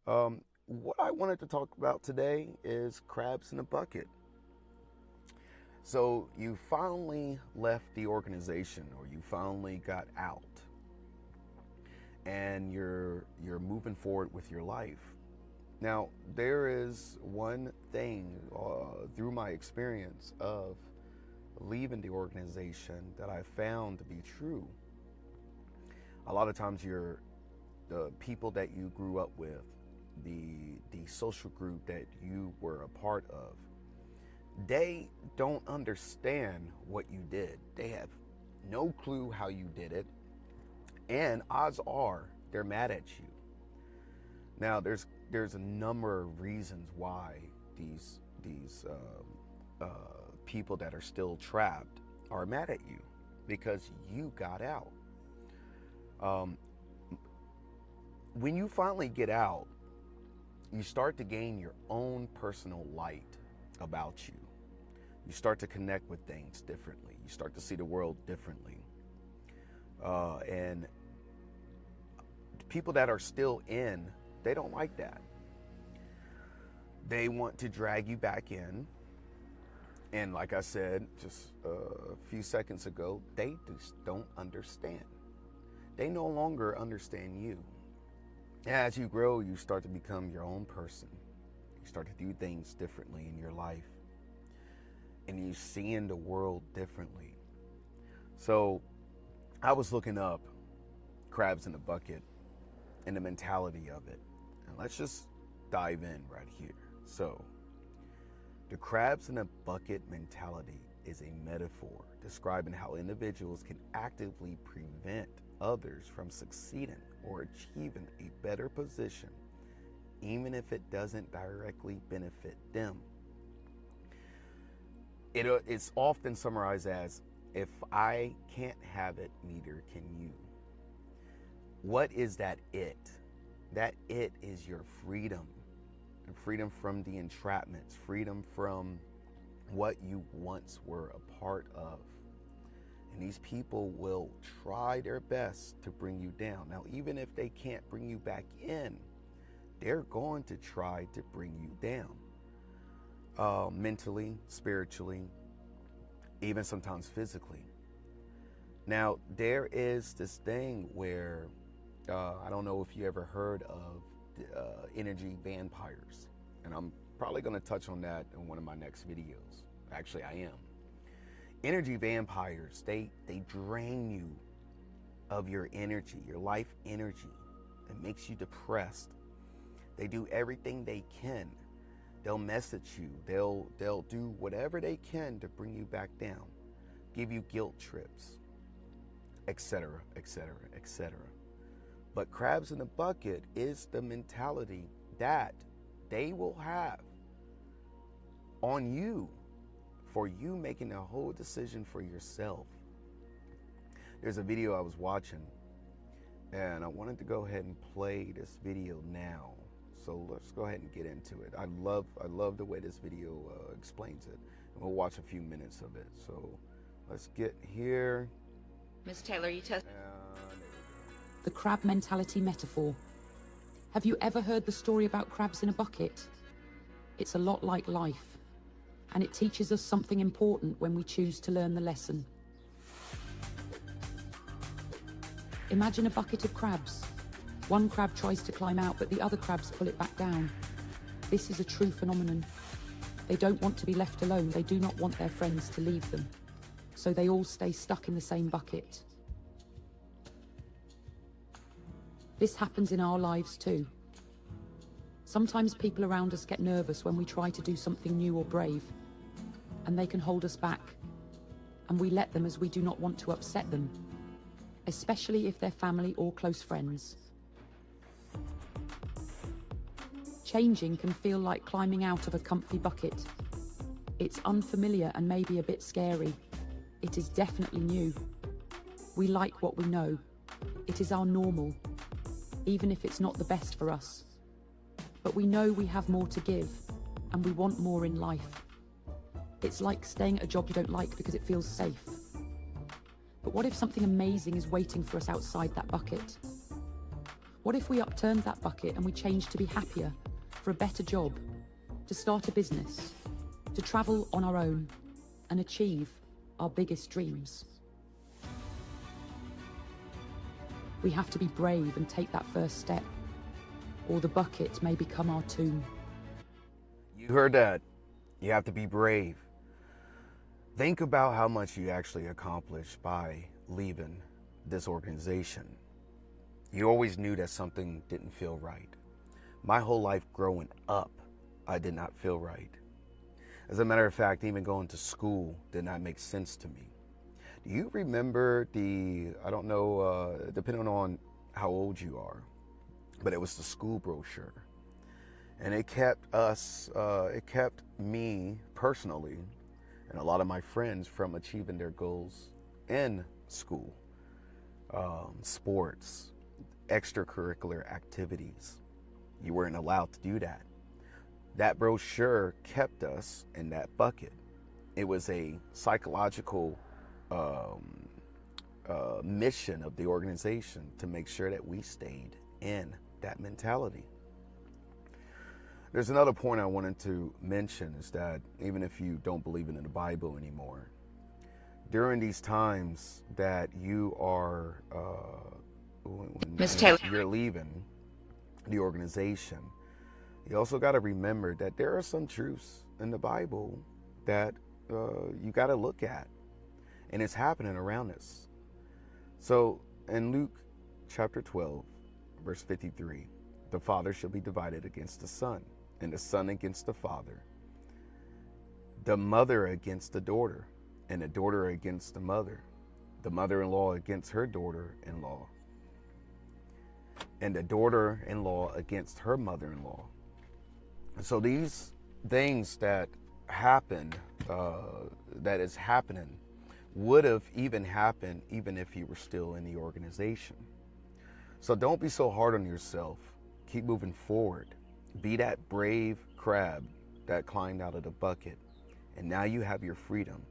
What I wanted to talk about today is crabs in a bucket. So you finally left the organization, or you finally got out, and you're moving forward with your life. Now, there is one thing through my experience of leaving the organization that I found to be true. A lot of times, the people that you grew up with, the social group that you were a part of, they don't understand what you did. They have no clue how you did it, and odds are they're mad at you. Now, there's a number of reasons why these people that are still trapped are mad at you, because you got out. Um, when you finally get out, you start to gain your own personal light about you. You start to connect with things differently. You start to see the world differently. And people that are still in, they don't like that. They want to drag you back in. And like I said just a few seconds ago, they just don't understand. They no longer understand you. As you grow, you start to become your own person. You start to do things differently in your life. And you see in the world differently. So I was looking up crabs in a bucket and the mentality of it. And let's just dive in right here. So the crabs in a bucket mentality is a metaphor describing how individuals can actively prevent others from succeeding or achieving a better position, even if it doesn't directly benefit them. It's often summarized as, if I can't have it, neither can you. What is that it? That it is your freedom. Freedom from the entrapments, freedom from what you once were a part of. And these people will try their best to bring you down. Now, even if they can't bring you back in, they're going to try to bring you down. Mentally, spiritually, even sometimes physically. Now, there is this thing where, I don't know if you ever heard of energy vampires. And I'm probably going to touch on that in one of my next videos. Actually, I am. Energy vampires, they drain you of your energy, your life energy. It makes you depressed. They do everything they can. They'll message you. They'll do whatever they can to bring you back down, give you guilt trips, etc., etc., etc. But crabs in the bucket is the mentality that they will have on you for you making a whole decision for yourself. There's a video I was watching, and I wanted to go ahead and play this video now. So let's go ahead and get into it. I love the way this video explains it. And we'll watch a few minutes of it. So let's get here. Miss Taylor, you test. The crab mentality metaphor. Have you ever heard the story about crabs in a bucket? It's a lot like life, and it teaches us something important when we choose to learn the lesson. Imagine a bucket of crabs. One crab tries to climb out, but the other crabs pull it back down. This is a true phenomenon. They don't want to be left alone. They do not want their friends to leave them. So they all stay stuck in the same bucket. This happens in our lives too. Sometimes people around us get nervous when we try to do something new or brave, and they can hold us back. And we let them, as we do not want to upset them, especially if they're family or close friends. Changing can feel like climbing out of a comfy bucket. It's unfamiliar and maybe a bit scary. It is definitely new. We like what we know. It is our normal, even if it's not the best for us. But we know we have more to give, and we want more in life. It's like staying at a job you don't like because it feels safe. But what if something amazing is waiting for us outside that bucket? What if we upturned that bucket and we changed to be happier, for a better job, to start a business, to travel on our own and achieve our biggest dreams? We have to be brave and take that first step, or the bucket may become our tomb. You heard that. You have to be brave. Think about how much you actually accomplished by leaving this organization. You always knew that something didn't feel right. My whole life growing up, I did not feel right. As a matter of fact, even going to school did not make sense to me. Do you remember I don't know, depending on how old you are, but it was the school brochure. And it kept me personally and a lot of my friends from achieving their goals in school, sports, extracurricular activities. You weren't allowed to do that. That brochure kept us in that bucket. It was a psychological mission of the organization to make sure that we stayed in that mentality. There's another point I wanted to mention is that even if you don't believe in the Bible anymore, during these times that you are, Ms. Taylor. you're leaving the organization, you also got to remember that there are some truths in the Bible that you got to look at, and it's happening around us. So in Luke chapter 12, verse 53, the father shall be divided against the son, and the son against the father, the mother against the daughter, and the daughter against the mother-in-law against her daughter-in-law, and the daughter-in-law against her mother-in-law. And so these things that happen, that is happening, would have even happened even if you were still in the organization. So don't be so hard on yourself. Keep moving forward. Be that brave crab that climbed out of the bucket. And now you have your freedom.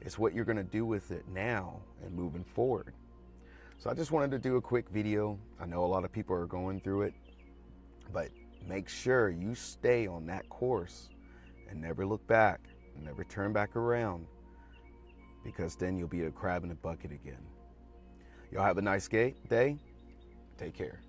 It's what you're going to do with it now and moving forward. So I just wanted to do a quick video. I know a lot of people are going through it, but make sure you stay on that course and never look back, never turn back around, because then you'll be a crab in the bucket again. Y'all have a nice day. Take care.